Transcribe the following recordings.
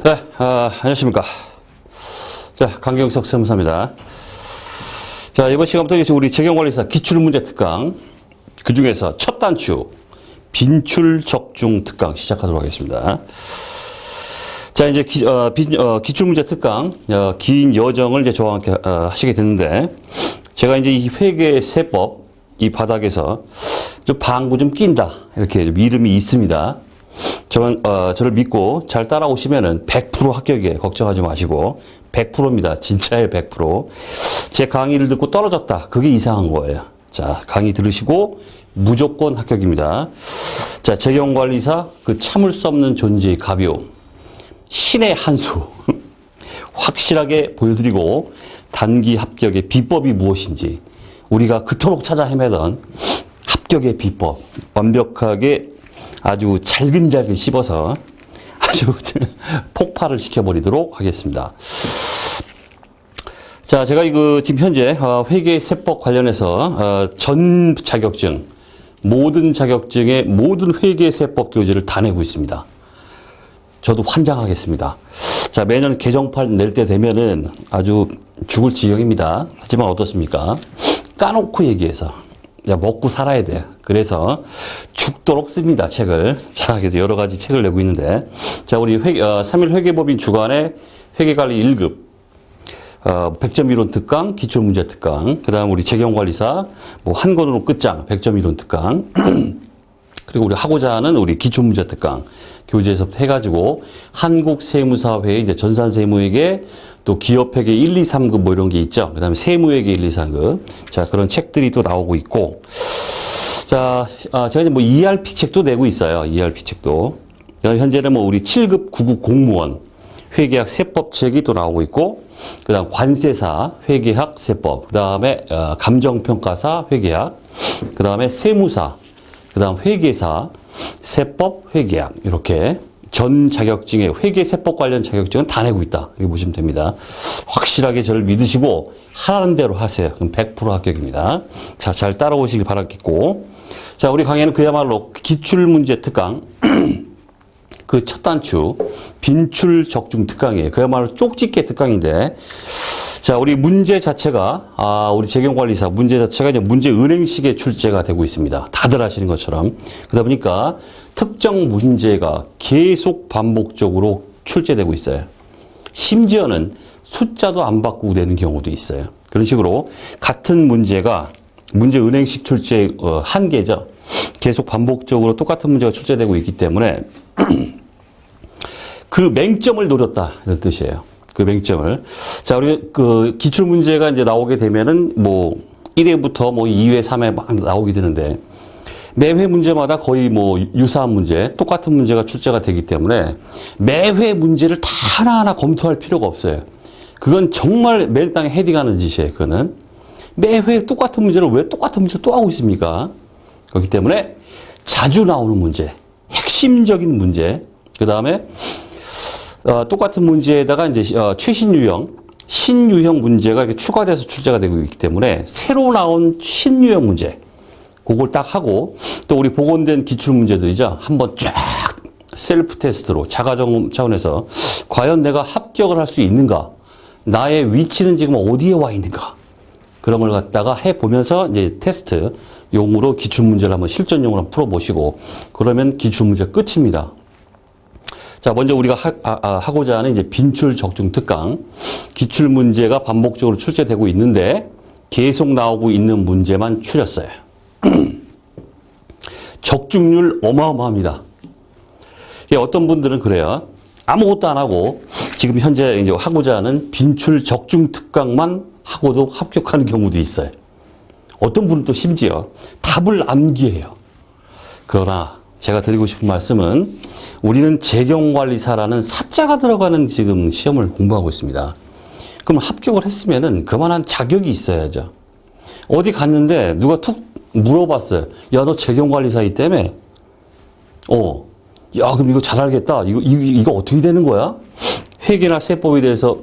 네, 안녕하십니까. 자, 강경석 세무사입니다. 자, 이번 시간부터 이제 우리 재경관리사 기출문제 특강, 그 중에서 첫 단추, 빈출 적중 특강 시작하도록 하겠습니다. 자, 이제 기출문제 특강, 긴 여정을 이제 저와 함께 하시게 됐는데, 제가 이제 이 회계 세법, 이 바닥에서 좀 방구 좀 낀다. 이렇게 좀 이름이 있습니다. 저를 믿고 잘 따라오시면은 100% 합격이에요. 걱정하지 마시고. 100%입니다. 진짜의 100%. 제 강의를 듣고 떨어졌다. 그게 이상한 거예요. 자, 강의 들으시고 무조건 합격입니다. 자, 재경관리사 그 참을 수 없는 존재의 가벼움. 신의 한 수. 확실하게 보여드리고 단기 합격의 비법이 무엇인지 우리가 그토록 찾아 헤매던 합격의 비법 완벽하게 아주 잘근잘근 씹어서 아주 폭발을 시켜버리도록 하겠습니다. 자, 제가 지금 현재 회계 세법 관련해서 전 자격증, 모든 자격증의 모든 회계 세법 교재를 다 내고 있습니다. 저도 환장하겠습니다. 자, 매년 개정판 낼 때 되면은 아주 죽을 지경입니다. 하지만 어떻습니까? 까놓고 얘기해서 야, 먹고 살아야 돼. 그래서 죽도록 씁니다, 책을. 자, 그래서 여러 가지 책을 내고 있는데. 자, 우리 3일 회계법인 주간의 회계관리 1급, 100점 이론 특강, 기출문제 특강. 그 다음 우리 재경관리사, 한 권으로 끝장, 100점 이론 특강. 그리고 우리 하고자 하는 우리 기출문제 특강. 교재에서부터 해가지고, 한국세무사회의 이제 전산세무회계, 또 기업회계 1, 2, 3급 이런 게 있죠. 그 다음에 세무회계 1, 2, 3급. 자, 그런 책들이 또 나오고 있고. 자, 제가 이제 ERP 책도 내고 있어요. ERP 책도. 현재는 우리 7급 9급 공무원 회계학 세법 책이 또 나오고 있고, 그 다음 관세사 회계학 세법, 그 다음에 감정평가사 회계학, 그 다음에 세무사, 그 다음 회계사, 세법, 회계학 이렇게 전 자격증의 회계 세법 관련 자격증은 다 내고 있다. 이렇게 보시면 됩니다. 확실하게 저를 믿으시고 하라는 대로 하세요. 그럼 100% 합격입니다. 자, 잘 따라오시길 바라겠고. 자, 우리 강의는 그야말로 기출문제 특강, 그 첫 단추, 빈출 적중 특강이에요. 그야말로 쪽집게 특강인데, 자, 우리 문제 자체가, 우리 재경관리사 문제 자체가 이제 문제 은행식의 출제가 되고 있습니다. 다들 아시는 것처럼. 그러다 보니까 특정 문제가 계속 반복적으로 출제되고 있어요. 심지어는 숫자도 안 바꾸고 내는 경우도 있어요. 그런 식으로 같은 문제가 문제 은행식 출제의 한계죠. 계속 반복적으로 똑같은 문제가 출제되고 있기 때문에 그 맹점을 노렸다. 이런 뜻이에요. 그 맹점을. 자, 우리 기출 문제가 이제 나오게 되면은 1회부터 2회, 3회 막 나오게 되는데 매회 문제마다 거의 유사한 문제, 똑같은 문제가 출제가 되기 때문에 매회 문제를 다 하나하나 검토할 필요가 없어요. 그건 정말 매일 땅에 헤딩하는 짓이에요, 그거는. 매회 똑같은 문제를 왜 똑같은 문제를 또 하고 있습니까? 그렇기 때문에 자주 나오는 문제, 핵심적인 문제, 그 다음에 똑같은 문제에다가 이제 최신 유형, 신유형 문제가 이렇게 추가돼서 출제가 되고 있기 때문에 새로 나온 신유형 문제, 그걸 딱 하고 또 우리 복원된 기출 문제들이죠. 한번 쫙 셀프 테스트로 자가점검 차원에서 과연 내가 합격을 할 수 있는가? 나의 위치는 지금 어디에 와 있는가? 그런 걸 갖다가 해보면서 이제 테스트 용으로 기출 문제를 한번 실전용으로 한번 풀어보시고 그러면 기출 문제 끝입니다. 자, 먼저 우리가 하고자 하는 이제 빈출 적중 특강. 기출 문제가 반복적으로 출제되고 있는데 계속 나오고 있는 문제만 추렸어요. 적중률 어마어마합니다. 어떤 분들은 그래요. 아무것도 안 하고 지금 현재 이제 하고자 하는 빈출 적중 특강만 하고도 합격하는 경우도 있어요. 어떤 분은 또 심지어 답을 암기해요. 그러나 제가 드리고 싶은 말씀은 우리는 재경관리사라는 사자가 들어가는 지금 시험을 공부하고 있습니다. 그럼 합격을 했으면은 그만한 자격이 있어야죠. 어디 갔는데 누가 툭 물어봤어요. 야, 너 재경관리사이 때문에? 야, 그럼 이거 잘 알겠다. 이거 어떻게 되는 거야? 회계나 세법에 대해서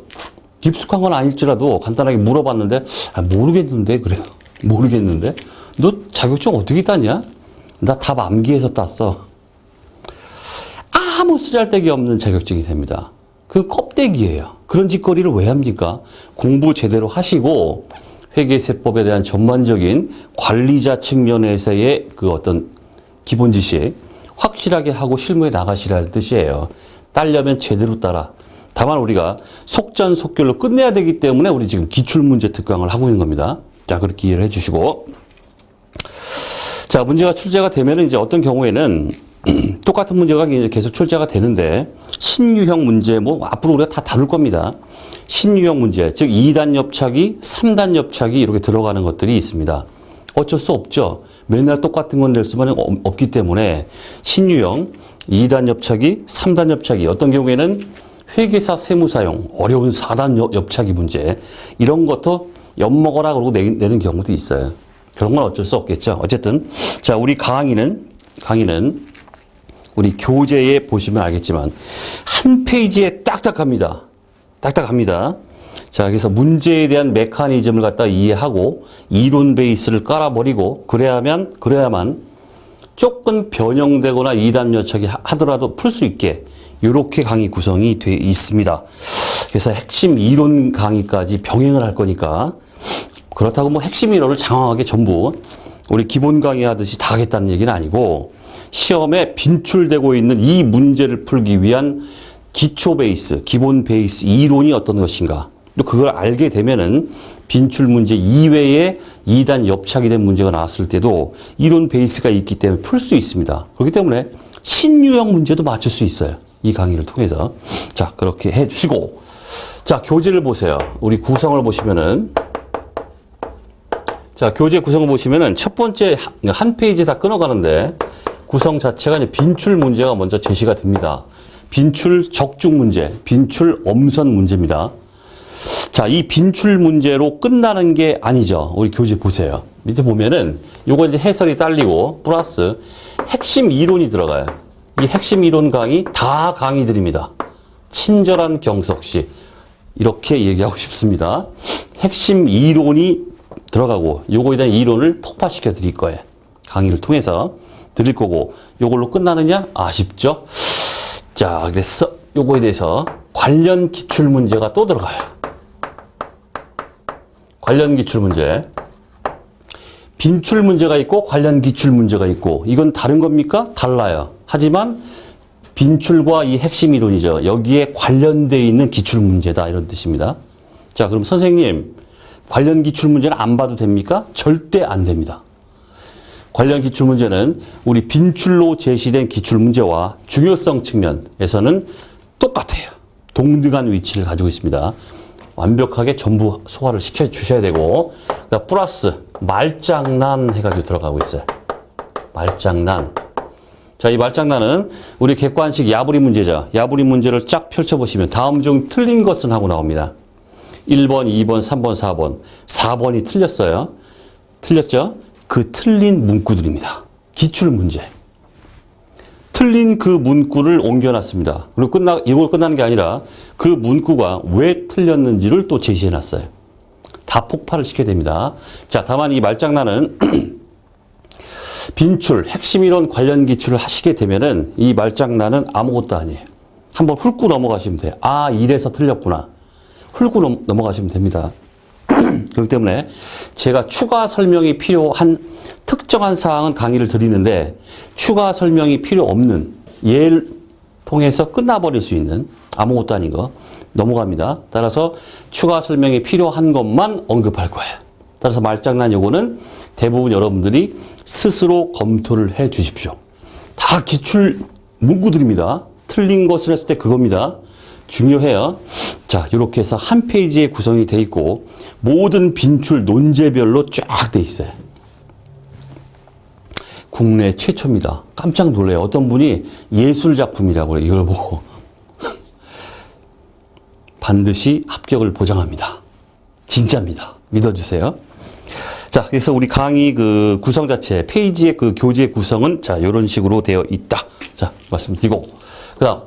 깊숙한 건 아닐지라도 간단하게 물어봤는데, 모르겠는데, 그래요. 모르겠는데? 너 자격증 어떻게 땄냐? 나 답 암기해서 땄어. 아무 쓰잘데기 없는 자격증이 됩니다. 그 껍데기예요. 그런 짓거리를 왜 합니까? 공부 제대로 하시고 회계세법에 대한 전반적인 관리자 측면에서의 그 어떤 기본 지식 확실하게 하고 실무에 나가시라는 뜻이에요. 따려면 제대로 따라. 다만 우리가 속전속결로 끝내야 되기 때문에 우리 지금 기출문제 특강을 하고 있는 겁니다. 자, 그렇게 이해를 해주시고. 자, 문제가 출제가 되면 이제 어떤 경우에는 똑같은 문제가 이제 계속 출제가 되는데 신유형 문제 뭐 앞으로 우리가 다 다룰 겁니다. 신유형 문제, 즉 2단 엽차기, 3단 엽차기 이렇게 들어가는 것들이 있습니다. 어쩔 수 없죠. 맨날 똑같은 건 낼 수만 없기 때문에 신유형, 2단 엽차기, 3단 엽차기 어떤 경우에는 회계사 세무사용, 어려운 4단 엽차기 문제 이런 것도 엿먹어라 그러고 내는 경우도 있어요. 그런 건 어쩔 수 없겠죠. 어쨌든 자, 우리 강의는 우리 교재에 보시면 알겠지만 한 페이지에 딱딱합니다. 딱딱합니다. 자, 그래서 문제에 대한 메커니즘을 갖다 이해하고 이론 베이스를 깔아버리고 그래야만 조금 변형되거나 2단 엽차기 하더라도 풀 수 있게 이렇게 강의 구성이 되어 있습니다. 그래서 핵심 이론 강의까지 병행을 할 거니까 그렇다고 뭐 핵심 이론을 장황하게 전부 우리 기본 강의 하듯이 다 하겠다는 얘기는 아니고 시험에 빈출되고 있는 이 문제를 풀기 위한 기초 베이스, 기본 베이스 이론이 어떤 것인가. 또 그걸 알게 되면은 빈출 문제 이외에 2단 엽차기 된 문제가 나왔을 때도 이론 베이스가 있기 때문에 풀 수 있습니다. 그렇기 때문에 신유형 문제도 맞출 수 있어요. 이 강의를 통해서. 자, 그렇게 해 주시고. 자, 교재를 보세요. 우리 구성을 보시면은 자, 교재 구성을 보시면은 첫 번째 한 페이지 다 끊어가는데 구성 자체가 이제 빈출 문제가 먼저 제시가 됩니다. 빈출 적중 문제, 빈출 엄선 문제입니다. 자, 이 빈출 문제로 끝나는 게 아니죠. 우리 교재 보세요. 밑에 보면은 요거 이제 해설이 딸리고 플러스 핵심 이론이 들어가요. 이 핵심 이론 강의 다 강의드립니다. 친절한 경석시 이렇게 얘기하고 싶습니다. 핵심 이론이 들어가고 요거에 대한 이론을 폭파시켜 드릴 거예요. 강의를 통해서 드릴 거고 요걸로 끝나느냐? 아쉽죠? 자, 그래서 요거에 대해서 관련 기출 문제가 또 들어가요. 관련 기출 문제. 빈출 문제가 있고 관련 기출 문제가 있고 이건 다른 겁니까? 달라요. 하지만 빈출과 이 핵심 이론이죠. 여기에 관련되어 있는 기출 문제다 이런 뜻입니다. 자, 그럼 선생님 관련 기출 문제는 안 봐도 됩니까? 절대 안 됩니다. 관련 기출 문제는 우리 빈출로 제시된 기출 문제와 중요성 측면에서는 똑같아요. 동등한 위치를 가지고 있습니다. 완벽하게 전부 소화를 시켜 주셔야 되고, 그러니까 플러스 말장난 해가지고 들어가고 있어요. 말장난. 자, 이 말장난은 우리 객관식 야부리 문제죠. 야부리 문제를 쫙 펼쳐보시면 다음 중 틀린 것은 하고 나옵니다. 1번, 2번, 3번, 4번. 4번이 틀렸어요. 틀렸죠? 그 틀린 문구들입니다. 기출 문제. 틀린 그 문구를 옮겨놨습니다. 그리고 이걸 끝나는 게 아니라 그 문구가 왜 틀렸는지를 또 제시해놨어요. 다 폭발을 시켜야 됩니다. 자, 다만 이 말장난은 빈출, 핵심 이론 관련 기출을 하시게 되면은 이 말장난은 아무것도 아니에요. 한번 훑고 넘어가시면 돼요. 아, 이래서 틀렸구나. 훑고 넘어가시면 됩니다. 그렇기 때문에 제가 추가 설명이 필요한 특정한 사항은 강의를 드리는데 추가 설명이 필요 없는 예를 통해서 끝나버릴 수 있는 아무것도 아닌 거 넘어갑니다. 따라서 추가 설명이 필요한 것만 언급할 거예요. 따라서 말장난 요거는 대부분 여러분들이 스스로 검토를 해 주십시오. 다 기출 문구들입니다. 틀린 것을 했을 때 그겁니다. 중요해요. 자, 이렇게 해서 한 페이지에 구성이 돼 있고 모든 빈출 논제별로 쫙 돼 있어요. 국내 최초입니다. 깜짝 놀래요. 어떤 분이 예술작품이라고 해요. 이걸 보고. 반드시 합격을 보장합니다. 진짜입니다. 믿어주세요. 자, 그래서 우리 강의 그 구성 자체, 페이지의 그 교재 구성은 자, 이런 식으로 되어 있다. 자, 말씀드리고. 그 다음.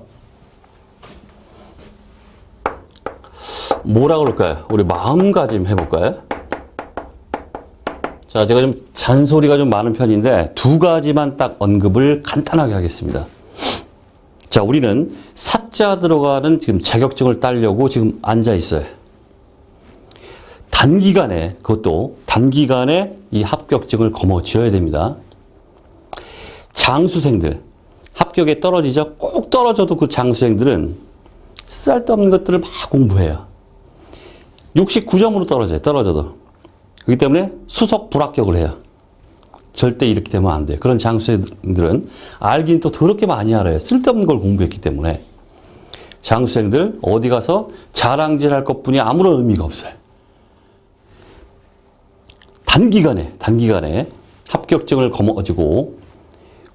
뭐라 그럴까요? 우리 마음가짐 해볼까요? 자, 제가 좀 잔소리가 좀 많은 편인데 두 가지만 딱 언급을 간단하게 하겠습니다. 자, 우리는 사자 들어가는 지금 자격증을 따려고 지금 앉아 있어요. 단기간에, 그것도 단기간에 이 합격증을 거머쥐어야 됩니다. 장수생들, 합격에 떨어지죠? 꼭 떨어져도 그 장수생들은 쓸데없는 것들을 막 공부해요. 69점으로 떨어져도. 그렇기 때문에 수석 불합격을 해요. 절대 이렇게 되면 안 돼요. 그런 장수생들은 알긴 또 더럽게 많이 알아요. 쓸데없는 걸 공부했기 때문에. 장수생들 어디 가서 자랑질 할 것뿐이 아무런 의미가 없어요. 단기간에 합격증을 거머쥐고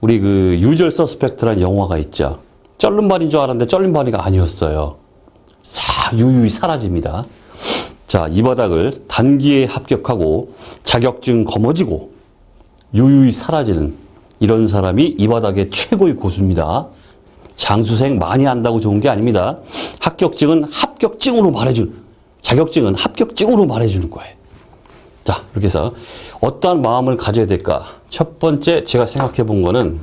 우리 그 유절 서스펙트라는 영화가 있죠. 쩔름발인 줄 알았는데 쩔름발이가 아니었어요. 유유히 사라집니다. 자, 이 바닥을 단기에 합격하고 자격증 거머쥐고 유유히 사라지는 이런 사람이 이 바닥의 최고의 고수입니다. 장수생 많이 한다고 좋은 게 아닙니다. 합격증은 합격증으로 말해주는, 자격증은 합격증으로 말해주는 거예요. 자, 이렇게 해서 어떠한 마음을 가져야 될까? 첫 번째 제가 생각해 본 거는,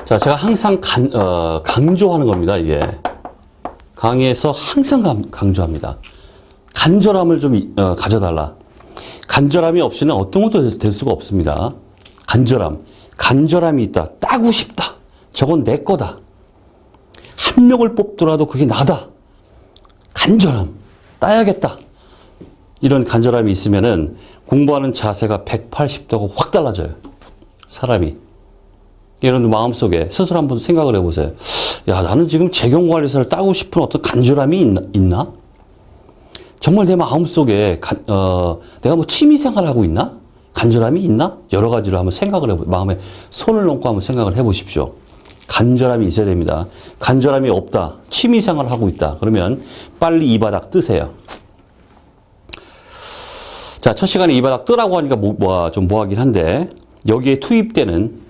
자, 제가 항상 강조하는 겁니다, 이게. 강의에서 항상 강조합니다. 간절함을 좀 가져달라. 간절함이 없이는 어떤 것도 될 수가 없습니다. 간절함이 있다. 따고 싶다. 저건 내 거다. 한 명을 뽑더라도 그게 나다. 간절함. 따야겠다. 이런 간절함이 있으면은 공부하는 자세가 180도가 확 달라져요. 사람이. 여러분들 마음속에 스스로 한번 생각을 해보세요. 야, 나는 지금 재경관리사를 따고 싶은 어떤 간절함이 있나? 정말 내 마음속에 내가 뭐 취미생활을 하고 있나? 간절함이 있나? 여러 가지로 한번 생각을 마음에 손을 얹고 한번 생각을 해보십시오. 간절함이 있어야 됩니다. 간절함이 없다. 취미생활을 하고 있다. 그러면 빨리 이 바닥 뜨세요. 자, 첫 시간에 이 바닥 뜨라고 하니까 좀 뭐하긴 한데, 여기에 투입되는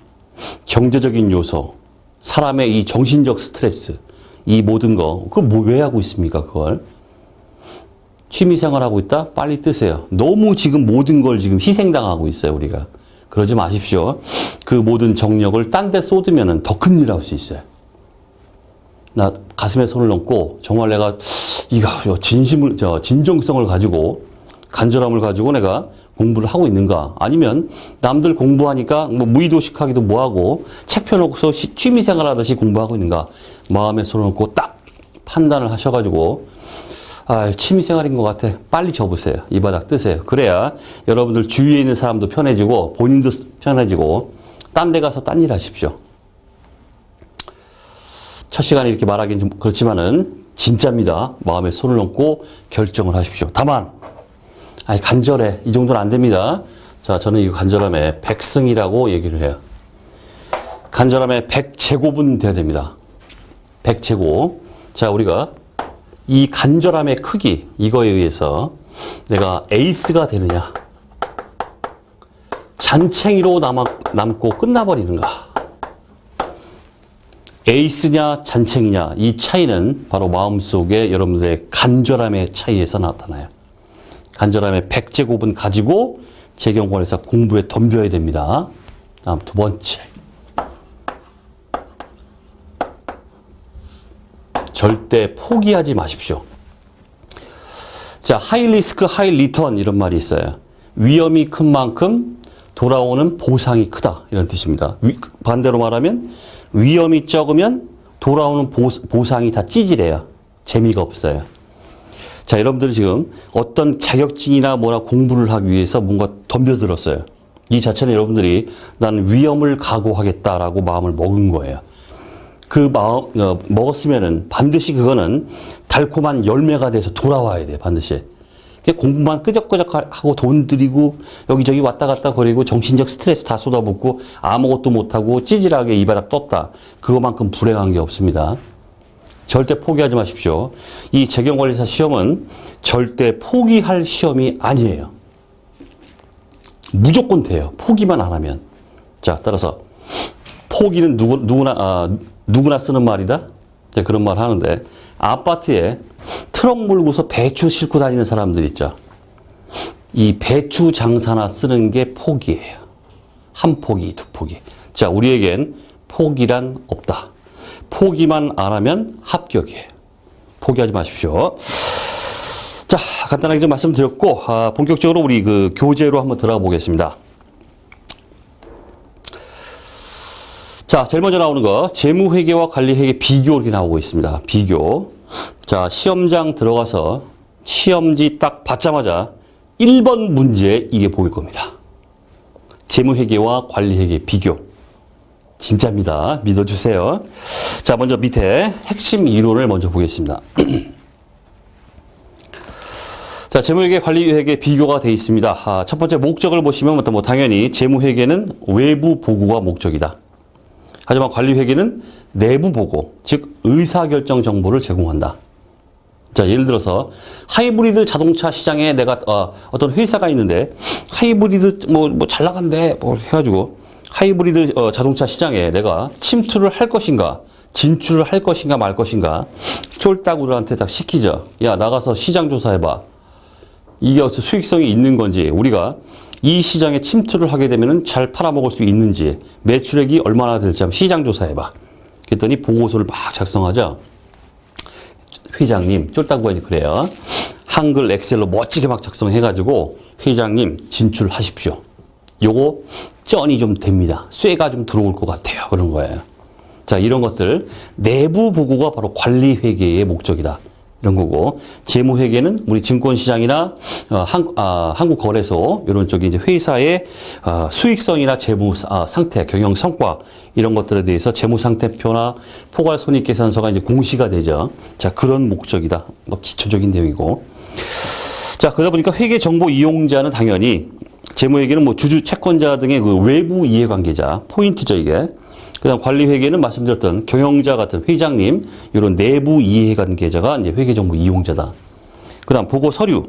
경제적인 요소, 사람의 이 정신적 스트레스, 이 모든 거, 그걸 왜 하고 있습니까, 그걸? 취미생활 하고 있다? 빨리 뜨세요. 너무 지금 모든 걸 지금 희생당하고 있어요, 우리가. 그러지 마십시오. 그 모든 정력을 딴 데 쏟으면 더 큰일 할 수 있어요. 나 가슴에 손을 얹고, 정말 내가, 이거, 진정성을 가지고, 간절함을 가지고 내가 공부를 하고 있는가? 아니면 남들 공부하니까 뭐 무의도식하기도 뭐하고 책 펴놓고서 취미생활 하듯이 공부하고 있는가? 마음에 손을 얹고 딱 판단을 하셔가지고 취미생활인 것 같아. 빨리 접으세요. 이 바닥 뜨세요. 그래야 여러분들 주위에 있는 사람도 편해지고 본인도 편해지고 딴 데 가서 딴 일 하십시오. 첫 시간에 이렇게 말하기는 좀 그렇지만은 진짜입니다. 마음에 손을 얹고 결정을 하십시오. 다만 간절해. 이 정도는 안 됩니다. 자, 저는 이 간절함에 100승이라고 얘기를 해요. 간절함에 100제곱은 돼야 됩니다. 100제곱. 자, 우리가 이 간절함의 크기, 이거에 의해서 내가 에이스가 되느냐, 잔챙이로 남고 끝나버리는가. 에이스냐, 잔챙이냐, 이 차이는 바로 마음속에 여러분들의 간절함의 차이에서 나타나요. 간절함의 100제곱은 가지고 재경관에서 공부에 덤벼야 됩니다. 다음 두 번째. 절대 포기하지 마십시오. 자, 하이 리스크, 하이 리턴 이런 말이 있어요. 위험이 큰 만큼 돌아오는 보상이 크다. 이런 뜻입니다. 반대로 말하면 위험이 적으면 돌아오는 보상이 다 찌질해요. 재미가 없어요. 자, 여러분들이 지금 어떤 자격증이나 뭐나 공부를 하기 위해서 뭔가 덤벼들었어요. 이 자체는 여러분들이 나는 위험을 각오하겠다라고 마음을 먹은 거예요. 그 마음, 먹었으면은 반드시 그거는 달콤한 열매가 돼서 돌아와야 돼요, 반드시. 공부만 끄적끄적하고 돈 들이고 여기저기 왔다 갔다 거리고 정신적 스트레스 다 쏟아붓고 아무것도 못하고 찌질하게 이 바닥 떴다. 그거만큼 불행한 게 없습니다. 절대 포기하지 마십시오. 이 재경관리사 시험은 절대 포기할 시험이 아니에요. 무조건 돼요. 포기만 안 하면. 자, 따라서 포기는 누구나 쓰는 말이다. 그런 말 하는데 아파트에 트럭 몰고서 배추 싣고 다니는 사람들 있죠. 이 배추 장사나 쓰는 게 포기예요. 한 포기, 두 포기. 자, 우리에겐 포기란 없다. 포기만 안 하면 합격이에요. 포기하지 마십시오. 자, 간단하게 좀 말씀드렸고, 본격적으로 우리 그 교재로 한번 들어가 보겠습니다. 자, 제일 먼저 나오는 거, 재무회계와 관리회계 비교 이렇게 나오고 있습니다. 비교. 자, 시험장 들어가서 시험지 딱 받자마자 1번 문제 이게 보일 겁니다. 재무회계와 관리회계 비교. 진짜입니다. 믿어주세요. 자, 먼저 밑에 핵심 이론을 먼저 보겠습니다. 자, 재무회계, 관리회계 비교가 되어 있습니다. 첫 번째 목적을 보시면 뭐 당연히 재무회계는 외부 보고가 목적이다. 하지만 관리회계는 내부 보고, 즉 의사결정 정보를 제공한다. 자, 예를 들어서 하이브리드 자동차 시장에 내가 어떤 회사가 있는데 하이브리드 뭐 잘 나간대 뭐 해가지고 하이브리드 자동차 시장에 내가 침투를 할 것인가, 진출을 할 것인가 말 것인가 쫄따구들한테 딱 시키죠. 야, 나가서 시장 조사해봐. 이게 어떤 수익성이 있는 건지, 우리가 이 시장에 침투를 하게 되면 잘 팔아먹을 수 있는지, 매출액이 얼마나 될지 한번 시장 조사해봐. 그랬더니 보고서를 막 작성하죠. 회장님, 쫄따구가 이제 그래요. 한글 엑셀로 멋지게 막 작성해가지고 회장님 진출하십시오. 요거 쩐이 좀 됩니다. 쇠가 좀 들어올 것 같아요. 그런 거예요. 자, 이런 것들 내부 보고가 바로 관리회계의 목적이다. 이런 거고, 재무회계는 우리 증권시장이나 한국거래소 이런 쪽에 이제 회사의 수익성이나 재무 상태, 경영 성과 이런 것들에 대해서 재무상태표나 포괄손익계산서가 이제 공시가 되죠. 자, 그런 목적이다. 뭐 기초적인 내용이고. 자, 그러다 보니까 회계 정보 이용자는 당연히 재무회계는 뭐 주주, 채권자 등의 그 외부 이해관계자 포인트죠 이게. 그다음 관리회계는 말씀드렸던 경영자 같은 회장님, 이런 내부 이해관계자가 이제 회계정보 이용자다. 그다음 보고 서류.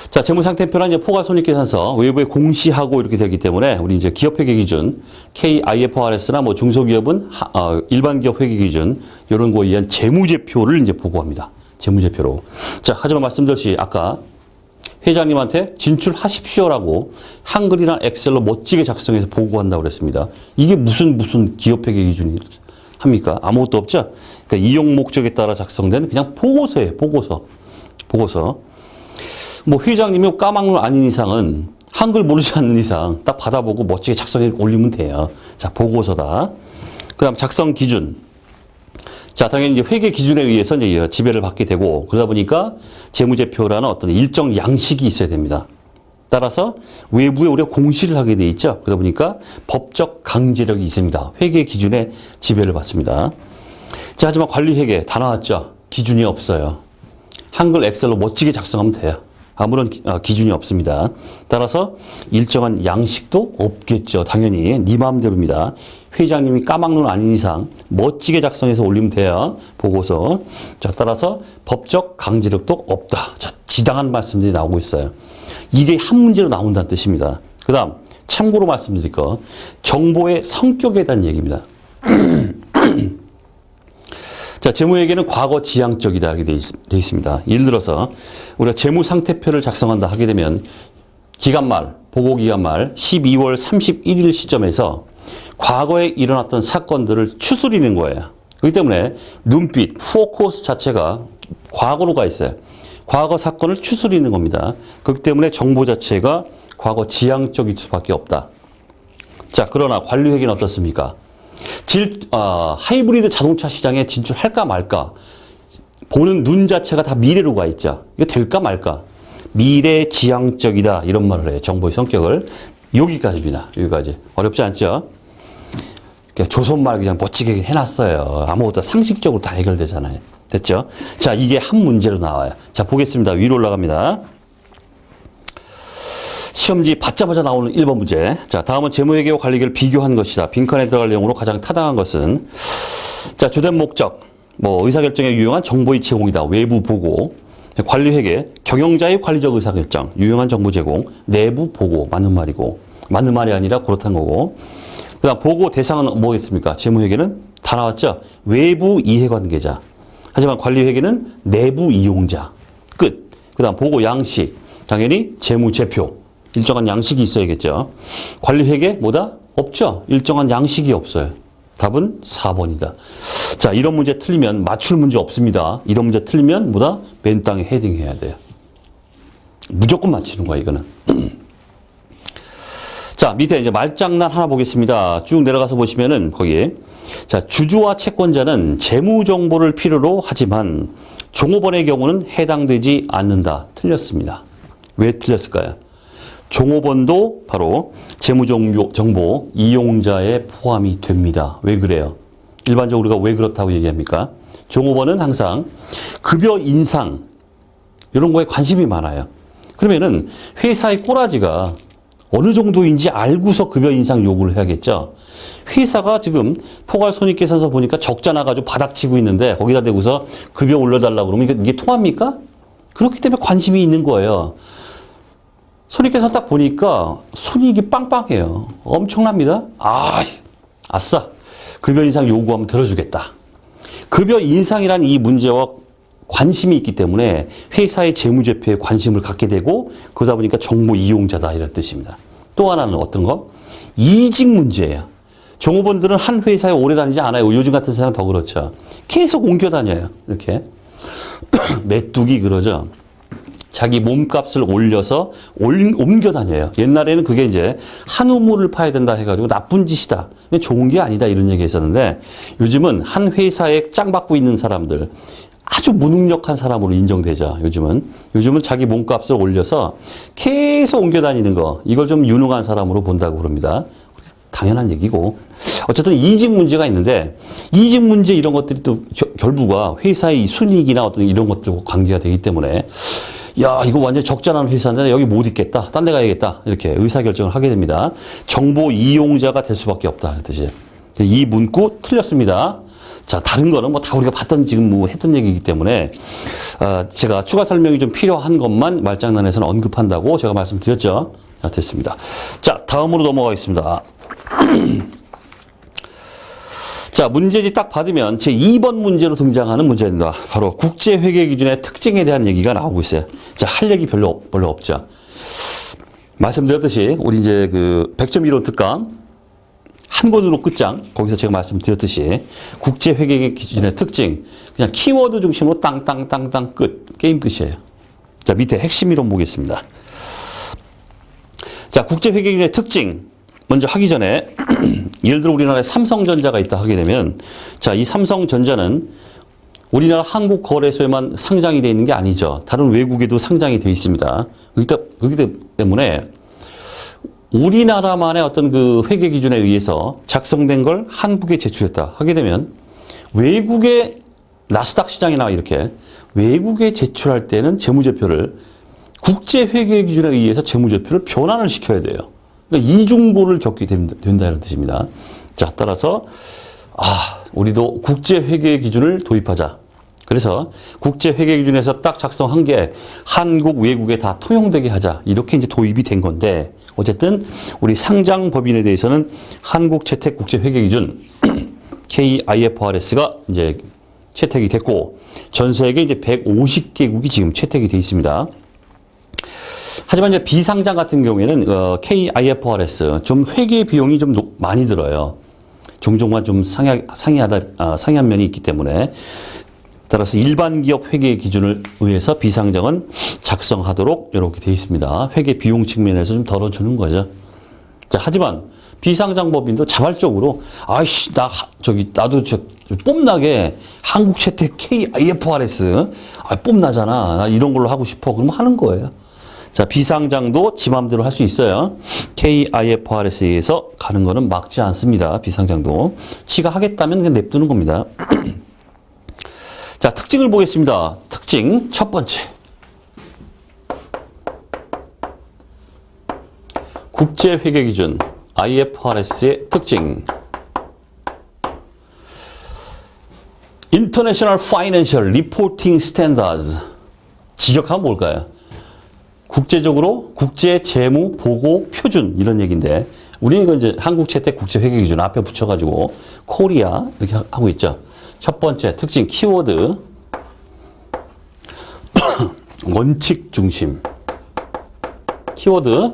자, 재무상태표나 이제 포괄손익계산서 외부에 공시하고 이렇게 되기 때문에 우리 이제 기업회계 기준 KIFRS나 뭐 중소기업은 일반 기업 회계 기준 이런 거에 의한 재무제표를 이제 보고합니다. 재무제표로. 자, 하지만 말씀드렸듯이 아까 회장님한테 진출하십시오라고 한글이나 엑셀로 멋지게 작성해서 보고한다고 그랬습니다. 이게 무슨 기업회계 기준이 합니까? 아무것도 없죠? 그러니까 이용 목적에 따라 작성된 그냥 보고서예요. 보고서. 뭐 회장님이 까막눈 아닌 이상은 한글 모르지 않는 이상 딱 받아보고 멋지게 작성해 올리면 돼요. 자, 보고서다. 그 다음 작성 기준. 자, 당연히 이제 회계 기준에 의해서 이제 지배를 받게 되고, 그러다 보니까 재무제표라는 어떤 일정 양식이 있어야 됩니다. 따라서 외부에 우리가 공시를 하게 돼 있죠. 그러다 보니까 법적 강제력이 있습니다. 회계 기준에 지배를 받습니다. 자, 하지만 관리회계 다 나왔죠. 기준이 없어요. 한글 엑셀로 멋지게 작성하면 돼요. 아무런 기준이 없습니다. 따라서 일정한 양식도 없겠죠. 당연히 네 마음대로입니다. 회장님이 까막눈 아닌 이상 멋지게 작성해서 올리면 돼요. 보고서. 자, 따라서 법적 강제력도 없다. 자, 지당한 말씀들이 나오고 있어요. 이게 한 문제로 나온다는 뜻입니다. 그 다음 참고로 말씀드릴 거, 정보의 성격에 대한 얘기입니다. 자, 재무회계는 과거 지향적이다 이렇게 돼 있습니다. 예를 들어서 우리가 재무상태표를 작성한다 하게 되면 기간말, 보고기간말 12월 31일 시점에서 과거에 일어났던 사건들을 추스리는 거예요. 그렇기 때문에 눈빛, 포커스 자체가 과거로 가 있어요. 과거 사건을 추스리는 겁니다. 그렇기 때문에 정보 자체가 과거 지향적일 수밖에 없다. 자, 그러나 관리회계는 어떻습니까? 하이브리드 자동차 시장에 진출할까 말까 보는 눈 자체가 다 미래로 가 있죠. 이거 될까 말까. 미래지향적이다 이런 말을 해요. 정보의 성격을. 여기까지입니다. 여기까지. 어렵지 않죠? 조선말 그냥 멋지게 해놨어요. 아무것도 상식적으로 다 해결되잖아요. 됐죠? 자, 이게 한 문제로 나와요. 자, 보겠습니다. 위로 올라갑니다. 시험지 받자마자 나오는 1번 문제. 자, 다음은 재무회계와 관리회계를 비교한 것이다. 빈칸에 들어갈 내용으로 가장 타당한 것은, 자, 주된 목적, 뭐 의사결정에 유용한 정보의 제공이다. 외부 보고. 관리회계, 경영자의 관리적 의사결정, 유용한 정보 제공, 내부 보고. 맞는 말이고, 맞는 말이 아니라 그렇다는 거고. 그 다음 보고 대상은 뭐겠습니까? 재무회계는 다 나왔죠? 외부 이해관계자. 하지만 관리회계는 내부 이용자. 끝. 그 다음 보고 양식. 당연히 재무제표. 일정한 양식이 있어야겠죠. 관리회계 뭐다? 없죠. 일정한 양식이 없어요. 답은 4번이다. 자, 이런 문제 틀리면 맞출 문제 없습니다. 이런 문제 틀리면 뭐다? 맨 땅에 헤딩해야 돼요. 무조건 맞히는 거야, 이거는. 자, 밑에 이제 말장난 하나 보겠습니다. 쭉 내려가서 보시면은 거기에 자, 주주와 채권자는 재무 정보를 필요로 하지만 종업원의 경우는 해당되지 않는다. 틀렸습니다. 왜 틀렸을까요? 종업원도 바로 재무 정보 이용자에 포함이 됩니다. 왜 그래요? 일반적으로 우리가 왜 그렇다고 얘기합니까? 종업원은 항상 급여 인상 이런 거에 관심이 많아요. 그러면은 회사의 꼬라지가 어느 정도인지 알고서 급여 인상 요구를 해야겠죠. 회사가 지금 포괄 손익계산서 보니까 적자 나가지고 바닥치고 있는데 거기다 대고서 급여 올려달라고 그러면 이게 통합니까? 그렇기 때문에 관심이 있는 거예요. 손익계산 딱 보니까 순이익이 빵빵해요. 엄청납니다. 아싸. 급여 인상 요구하면 들어주겠다. 급여 인상이라는 이 문제와 관심이 있기 때문에 회사의 재무제표에 관심을 갖게 되고 그러다 보니까 정보 이용자다 이런 뜻입니다. 또 하나는 어떤 거? 이직 문제예요. 종업원들은 한 회사에 오래 다니지 않아요. 요즘 같은 세상 더 그렇죠. 계속 옮겨 다녀요. 이렇게. 메뚜기 그러죠. 자기 몸값을 올려서 옮겨 다녀요. 옛날에는 그게 이제 한 우물을 파야 된다 해가지고 나쁜 짓이다. 좋은 게 아니다 이런 얘기 했었는데 요즘은 한 회사에 짱 받고 있는 사람들 아주 무능력한 사람으로 인정되죠. 요즘은 자기 몸값을 올려서 계속 옮겨 다니는 거 이걸 좀 유능한 사람으로 본다고 그럽니다. 당연한 얘기고 어쨌든 이직 문제가 있는데 이직 문제 이런 것들이 또 결부가 회사의 순이익이나 어떤 이런 것들과 관계가 되기 때문에 야 이거 완전 적자나는 회사인데 여기 못 있겠다. 딴 데 가야겠다. 이렇게 의사결정을 하게 됩니다. 정보 이용자가 될 수밖에 없다. 그 뜻이에요. 이 문구 틀렸습니다. 자, 다른 거는 뭐 다 우리가 봤던 지금 뭐 했던 얘기이기 때문에 제가 추가 설명이 좀 필요한 것만 말장난에서는 언급한다고 제가 말씀드렸죠. 자, 됐습니다. 자, 다음으로 넘어가겠습니다. 자, 문제지 딱 받으면 제 2번 문제로 등장하는 문제입니다. 바로 국제회계기준의 특징에 대한 얘기가 나오고 있어요. 자, 할 얘기 별로 없죠. 말씀드렸듯이 우리 이제 그 100점 이론 특강 한 권으로 끝장. 거기서 제가 말씀드렸듯이 국제회계기준의 특징 그냥 키워드 중심으로 땅땅땅땅 끝. 게임 끝이에요. 자, 밑에 핵심 이론 보겠습니다. 자, 국제회계기준의 특징 먼저 하기 전에 예를 들어 우리나라에 삼성전자가 있다 하게 되면 자, 이 삼성전자는 우리나라 한국거래소에만 상장이 되어 있는 게 아니죠. 다른 외국에도 상장이 되어 있습니다. 그렇기 때문에 우리나라만의 어떤 그 회계 기준에 의해서 작성된 걸 한국에 제출했다 하게 되면 외국의 나스닥 시장이나 이렇게 외국에 제출할 때는 재무제표를 국제 회계 기준에 의해서 재무제표를 변환을 시켜야 돼요. 그러니까 이중고를 겪게 된다 이런 뜻입니다. 자, 따라서 우리도 국제 회계 기준을 도입하자. 그래서 국제 회계 기준에서 딱 작성한 게 한국 외국에 다 통용되게 하자. 이렇게 이제 도입이 된 건데 어쨌든 우리 상장 법인에 대해서는 한국 채택 국제 회계 기준 KIFRS가 이제 채택이 됐고 전 세계 이제 150개국이 지금 채택이 돼 있습니다. 하지만 이제 비상장 같은 경우에는 KIFRS 좀 회계 비용이 좀 많이 들어요. 종종만 좀 상이한 면이 있기 때문에 따라서 일반 기업 회계 기준을 의해서 비상장은 작성하도록 이렇게 돼 있습니다. 회계 비용 측면에서 좀 덜어주는 거죠. 자, 하지만 비상장 법인도 자발적으로 나도 뽐나게 한국 채택 KIFRS 뽐나잖아. 나 이런 걸로 하고 싶어. 그러면 하는 거예요. 자, 비상장도 지 맘대로 할 수 있어요. KIFRS에 의해서 가는 거는 막지 않습니다. 비상장도. 지가 하겠다면 그냥 냅두는 겁니다. 자, 특징을 보겠습니다. 특징 첫 번째. 국제회계기준 IFRS의 특징. International Financial Reporting Standards. 직역하면 뭘까요? 국제적으로 국제 재무 보고 표준 이런 얘기인데 우리는 이건 이제 한국 채택 국제 회계 기준 앞에 붙여가지고 코리아 이렇게 하고 있죠. 첫 번째 특징 키워드 원칙 중심 키워드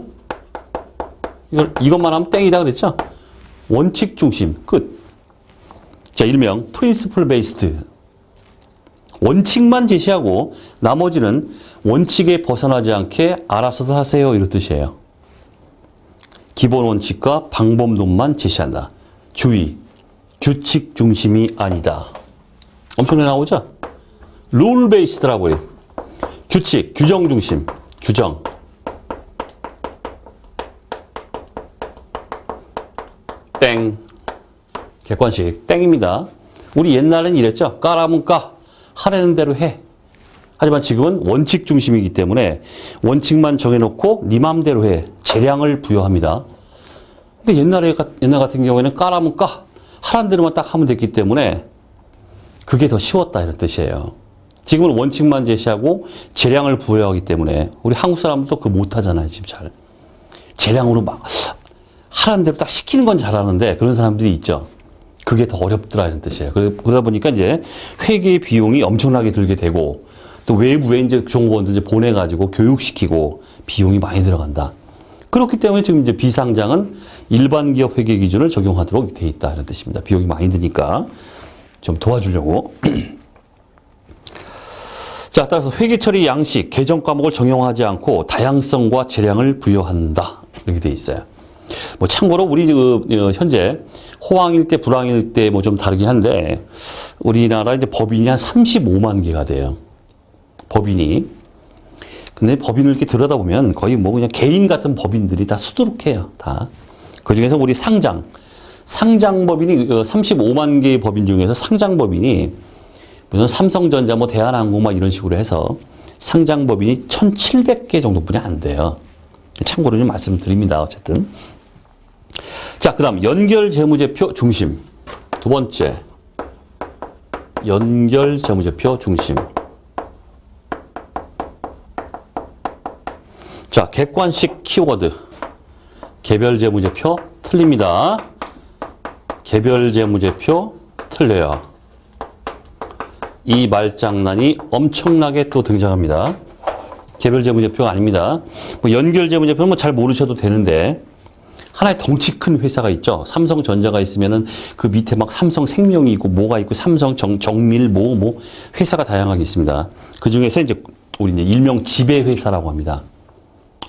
이것만 하면 땡이다 그랬죠. 원칙 중심, 끝. 자, 일명 프린시플 베이스드. 원칙만 제시하고 나머지는 원칙에 벗어나지 않게 알아서도 하세요. 이런 뜻이에요. 기본 원칙과 방법론만 제시한다. 주의, 규칙 중심이 아니다. 엄청나게 나오죠? 룰 베이스드라고요. 규칙, 규정 중심, 규정. 땡. 객관식, 땡입니다. 우리 옛날엔 이랬죠? 까라면 까, 하라는 대로 해. 하지만 지금은 원칙 중심이기 때문에 원칙만 정해놓고 네 마음대로 해. 재량을 부여합니다. 근데 옛날 같은 경우에는 까라면 까, 하라는 대로만 딱 하면 됐기 때문에 그게 더 쉬웠다 이런 뜻이에요. 지금은 원칙만 제시하고 재량을 부여하기 때문에 우리 한국 사람들도 그거 못하잖아요. 지금 잘. 재량으로 막 하라는 대로 딱 시키는 건 잘하는데 그런 사람들이 있죠. 그게 더 어렵더라 이런 뜻이에요. 그러다 보니까 이제 회계 비용이 엄청나게 들게 되고 또 외부에 이제 정보원들 이제 보내가지고 교육시키고 비용이 많이 들어간다. 그렇기 때문에 지금 이제 비상장은 일반 기업 회계 기준을 적용하도록 돼 있다 이런 뜻입니다. 비용이 많이 드니까 좀 도와주려고. 자, 따라서 회계 처리 양식, 개정 과목을 정형화하지 않고 다양성과 재량을 부여한다. 이렇게 돼 있어요. 뭐 참고로 우리 현재 호황일 때, 불황일 때 뭐 좀 다르긴 한데 우리나라 이제 법인이 한 35만 개가 돼요. 법인이. 근데 법인을 이렇게 들여다보면 거의 뭐 그냥 개인 같은 법인들이 다 수두룩해요. 다. 그 중에서 우리 상장 법인이 35만 개의 법인 중에서 상장 법인이 무슨 삼성전자, 뭐 대한항공 막 이런 식으로 해서 상장 법인이 1,700개 정도뿐이 안 돼요. 참고로 좀 말씀드립니다. 어쨌든. 자, 그 다음 연결재무제표 중심. 두 번째. 연결재무제표 중심. 자, 객관식 키워드. 개별재무제표 틀립니다. 개별재무제표 틀려요. 이 말장난이 엄청나게 또 등장합니다. 개별재무제표가 아닙니다. 뭐 연결재무제표는 뭐 잘 모르셔도 되는데 하나의 덩치 큰 회사가 있죠. 삼성전자가 있으면은 그 밑에 막 삼성생명이 있고 뭐가 있고 삼성 정밀 뭐 회사가 다양하게 있습니다. 그 중에서 이제 우리 이제 일명 지배회사라고 합니다.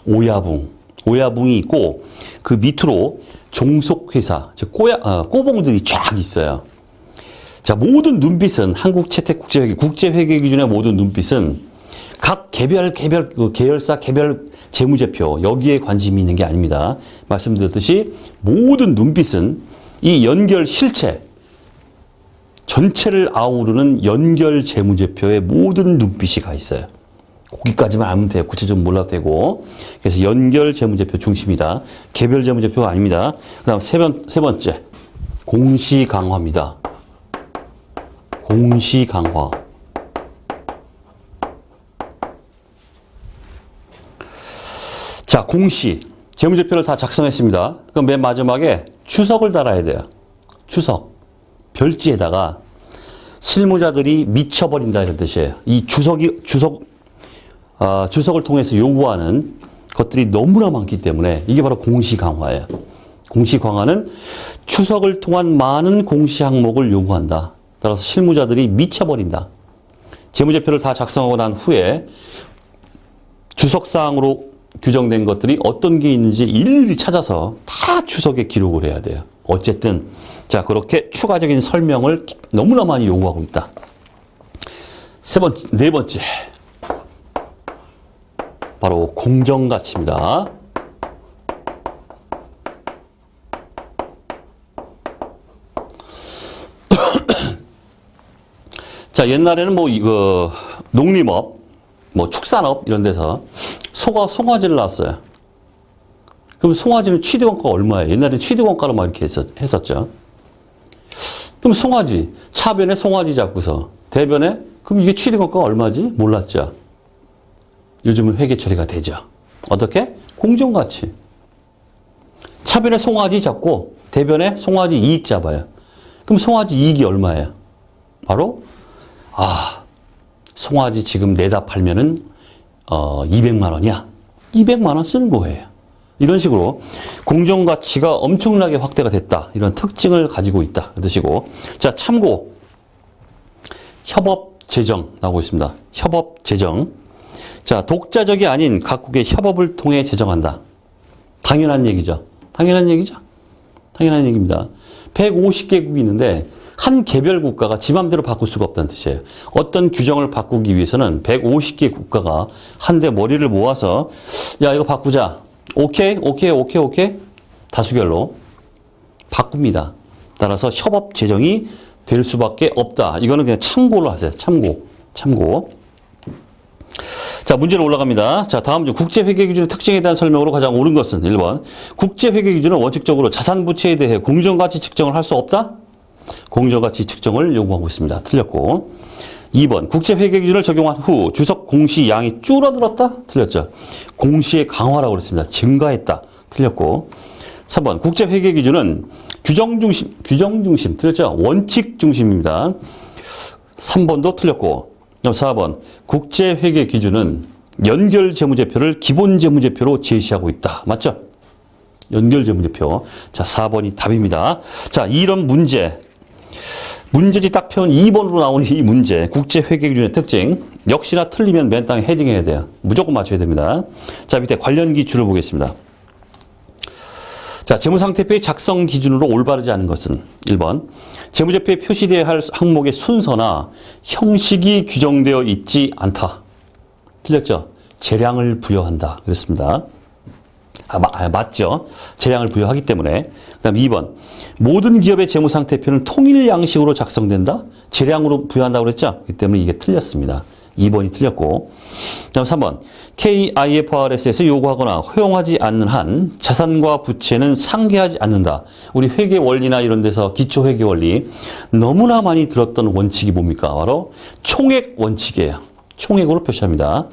오야붕이 있고 그 밑으로 종속회사, 즉 꼬봉들이 쫙 있어요. 자, 모든 눈빛은 한국 채택국제회계, 국제회계 기준의 모든 눈빛은 각 계열사 개별 재무제표 여기에 관심이 있는 게 아닙니다. 말씀드렸듯이 모든 눈빛은 이 연결 실체 전체를 아우르는 연결 재무제표에 모든 눈빛이 가 있어요. 거기까지만 알면 돼요. 구체적으로 몰라도 되고. 그래서 연결 재무제표 중심이다. 개별 재무제표가 아닙니다. 그 다음 세 번째. 공시 강화입니다. 공시 강화. 자, 공시. 재무제표를 다 작성했습니다. 그럼 맨 마지막에 추석을 달아야 돼요. 추석. 별지에다가 실무자들이 미쳐버린다 이런 뜻이에요. 이 주석을 통해서 요구하는 것들이 너무나 많기 때문에 이게 바로 공시 강화예요. 공시 강화는 추석을 통한 많은 공시 항목을 요구한다. 따라서 실무자들이 미쳐버린다. 재무제표를 다 작성하고 난 후에 주석사항으로 규정된 것들이 어떤 게 있는지 일일이 찾아서 다 추석에 기록을 해야 돼요. 어쨌든 자, 그렇게 추가적인 설명을 너무나 많이 요구하고 있다. 네 번째. 바로 공정가치입니다. 자, 옛날에는 뭐 이거 농림업, 뭐 축산업 이런 데서 송아지를 낳았어요. 그럼 송아지는 취득원가가 얼마예요? 옛날에 취득원가로 막 이렇게 했었죠. 그럼 송아지, 차변에 송아지 잡고서 대변에 그럼 이게 취득원가가 얼마지? 몰랐죠. 요즘은 회계 처리가 되죠. 어떻게? 공정가치. 차변에 송아지 잡고 대변에 송아지 이익 잡아요. 그럼 송아지 이익이 얼마예요? 바로 송아지 지금 내다 팔면은 200만 원이야. 200만 원 쓰는 거예요. 이런 식으로 공정가치가 엄청나게 확대가 됐다. 이런 특징을 가지고 있다. 그 뜻이고. 자, 참고. 협업 재정 나오고 있습니다. 협업 재정. 자, 독자적이 아닌 각국의 협업을 통해 재정한다. 당연한 얘기죠. 당연한 얘기죠. 당연한 얘기입니다. 150개국이 있는데 한 개별 국가가 지 맘대로 바꿀 수가 없다는 뜻이에요. 어떤 규정을 바꾸기 위해서는 150개 국가가 한데 머리를 모아서 야, 이거 바꾸자. 오케이. 다수결로 바꿉니다. 따라서 협업 재정이 될 수밖에 없다. 이거는 그냥 참고로 하세요. 참고. 자, 문제로 올라갑니다. 자, 다음 중 국제회계기준의 특징에 대한 설명으로 가장 옳은 것은 1번. 국제회계기준은 원칙적으로 자산부채에 대해 공정가치 측정을 할 수 없다? 공정가치 측정을 요구하고 있습니다. 틀렸고. 2번. 국제회계기준을 적용한 후 주석 공시 양이 줄어들었다? 틀렸죠. 공시의 강화라고 그랬습니다. 증가했다. 틀렸고. 3번. 국제회계기준은 규정 중심. 틀렸죠. 원칙 중심입니다. 3번도 틀렸고. 4번. 국제회계 기준은 연결재무제표를 기본재무제표로 제시하고 있다. 맞죠? 연결재무제표. 자, 4번이 답입니다. 자, 이런 문제지 딱 편 2번으로 나오는 이 문제. 국제회계 기준의 특징. 역시나 틀리면 맨 땅에 헤딩해야 돼요. 무조건 맞춰야 됩니다. 자, 밑에 관련 기준을 보겠습니다. 자, 재무상태표의 작성 기준으로 올바르지 않은 것은 1번. 재무제표에 표시되어야 할 항목의 순서나 형식이 규정되어 있지 않다. 틀렸죠? 재량을 부여한다. 그랬습니다. 맞죠? 재량을 부여하기 때문에. 그 다음 2번. 모든 기업의 재무상태표는 통일 양식으로 작성된다? 재량으로 부여한다고 그랬죠? 그렇기 때문에 이게 틀렸습니다. 2번이 틀렸고. 그 다음 3번. KIFRS에서 요구하거나 허용하지 않는 한 자산과 부채는 상계하지 않는다. 우리 회계 원리나 이런 데서 기초 회계 원리 너무나 많이 들었던 원칙이 뭡니까? 바로 총액 원칙이에요. 총액으로 표시합니다.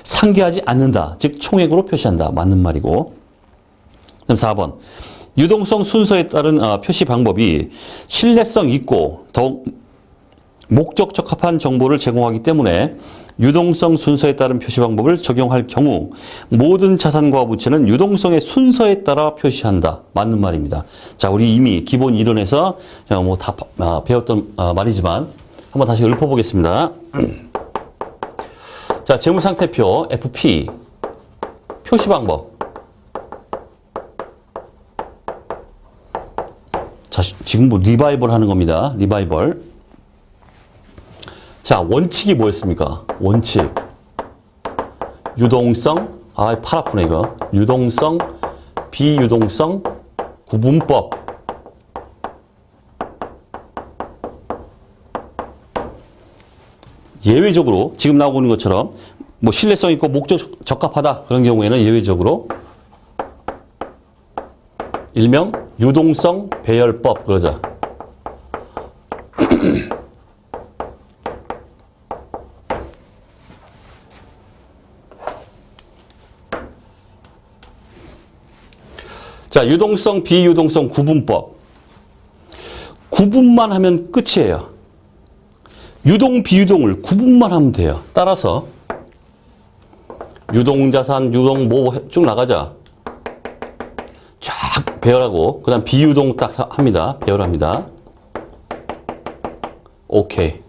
상계하지 않는다. 즉 총액으로 표시한다. 맞는 말이고. 그다음 4번. 유동성 순서에 따른 표시 방법이 신뢰성 있고 더욱 목적 적합한 정보를 제공하기 때문에 유동성 순서에 따른 표시 방법을 적용할 경우 모든 자산과 부채는 유동성의 순서에 따라 표시한다. 맞는 말입니다. 자, 우리 이미 기본 이론에서 뭐 다 배웠던 말이지만 한번 다시 읊어보겠습니다. 자, 재무상태표 FP 표시 방법. 자, 지금 뭐 리바이벌 하는 겁니다. 리바이벌. 자, 원칙이 뭐였습니까? 원칙. 유동성, 팔 아프네, 이거. 유동성, 비유동성, 구분법. 예외적으로, 지금 나오고 있는 것처럼, 뭐, 신뢰성 있고 목적 적합하다. 그런 경우에는 예외적으로, 일명 유동성 배열법, 그러자. 자, 유동성, 비유동성 구분법. 구분만 하면 끝이에요. 유동, 비유동을 구분만 하면 돼요. 따라서 유동자산, 유동 뭐 쭉 나가자. 쫙 배열하고 그 다음 비유동 딱 합니다. 배열합니다. 오케이.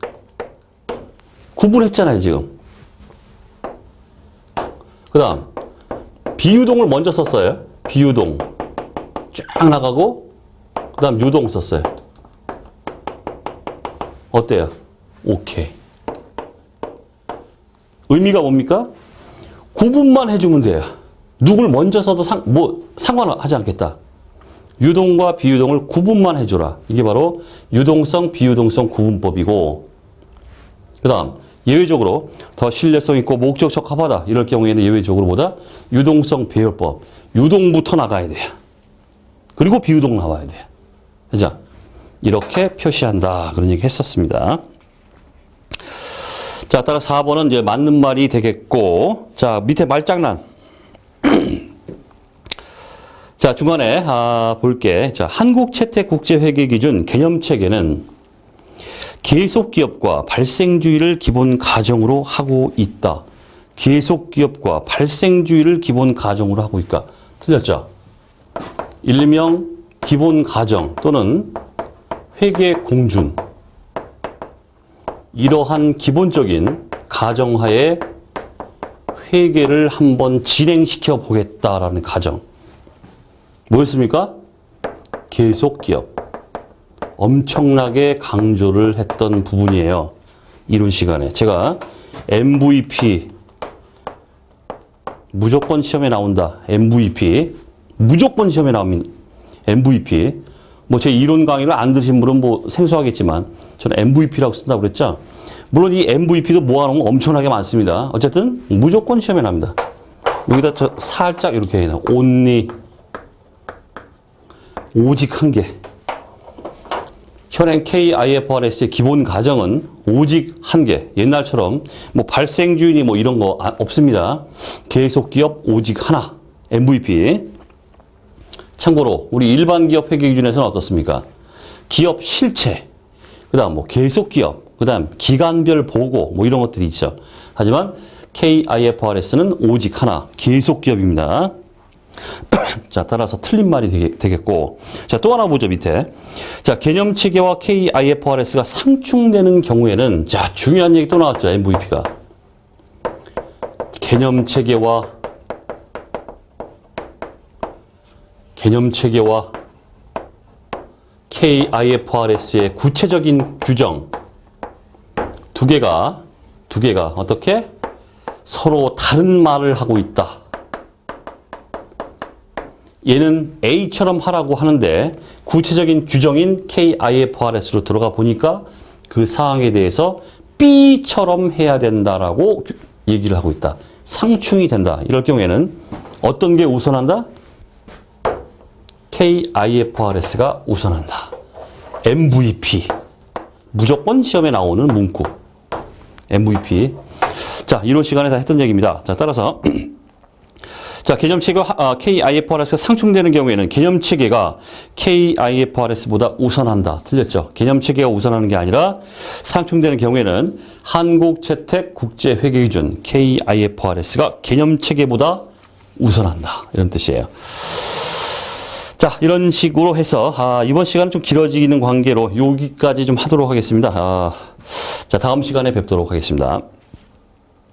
구분했잖아요, 지금. 그 다음 비유동을 먼저 썼어요. 비유동. 쫙 나가고 그 다음 유동 썼어요. 어때요? 오케이. 의미가 뭡니까? 구분만 해주면 돼요. 누굴 먼저 써도 상관하지 않겠다. 유동과 비유동을 구분만 해줘라. 이게 바로 유동성, 비유동성 구분법이고, 그 다음 예외적으로 더 신뢰성 있고 목적 적합하다. 이럴 경우에는 예외적으로 보다 유동성 배열법. 유동부터 나가야 돼요. 그리고 비유동 나와야 돼요. 그죠? 이렇게 표시한다. 그런 얘기 했었습니다. 자, 따라 4번은 이제 맞는 말이 되겠고, 자, 밑에 말장난. 자, 중간에 볼게. 자, 한국채택국제회계기준 개념체계는 계속기업과 발생주의를 기본 가정으로 하고 있다. 계속기업과 발생주의를 기본 가정으로 하고 있다. 틀렸죠? 일명 기본 가정 또는 회계 공준. 이러한 기본적인 가정하에 회계를 한번 진행시켜 보겠다라는 가정. 뭐였습니까? 계속기업. 엄청나게 강조를 했던 부분이에요. 이론 시간에. 제가 MVP, 무조건 시험에 나온다. MVP. 무조건 시험에 나옵니다. MVP. 뭐 제 이론 강의를 안 들으신 분은 뭐 생소하겠지만 저는 MVP라고 쓴다고 그랬죠. 물론 이 MVP도 모아놓은 거 엄청나게 많습니다. 어쨌든 무조건 시험에 납니다. 여기다 저 살짝 이렇게 해놔. only. 오직 한 개. 현행 KIFRS의 기본 가정은 오직 한 개. 옛날처럼 뭐 발생주인이 뭐 이런 거 없습니다. 계속기업 오직 하나. MVP. 참고로 우리 일반 기업 회계 기준에서는 어떻습니까? 기업 실체, 그다음 뭐 계속기업, 그다음 기간별 보고 뭐 이런 것들이 있죠. 하지만 KIFRS는 오직 하나. 계속기업입니다. 자, 따라서 틀린 말이 되겠고. 자, 또 하나 보죠, 밑에. 자, 개념체계와 KIFRS가 상충되는 경우에는, 자, 중요한 얘기 또 나왔죠, MVP가. 개념체계와 KIFRS의 구체적인 규정. 두 개가 어떻게? 서로 다른 말을 하고 있다. 얘는 A처럼 하라고 하는데 구체적인 규정인 KIFRS로 들어가 보니까 그 사항에 대해서 B처럼 해야 된다라고 얘기를 하고 있다. 상충이 된다. 이럴 경우에는 어떤 게 우선한다? KIFRS가 우선한다. MVP. 무조건 시험에 나오는 문구. MVP. 자, 이론 시간에 다 했던 얘기입니다. 자, 따라서 자, 개념체계가 KIFRS가 상충되는 경우에는 개념체계가 KIFRS보다 우선한다. 틀렸죠? 개념체계가 우선하는 게 아니라 상충되는 경우에는 한국채택국제회계기준 KIFRS가 개념체계보다 우선한다. 이런 뜻이에요. 자, 이런 식으로 해서 이번 시간은 좀 길어지는 관계로 여기까지 좀 하도록 하겠습니다. 자, 다음 시간에 뵙도록 하겠습니다.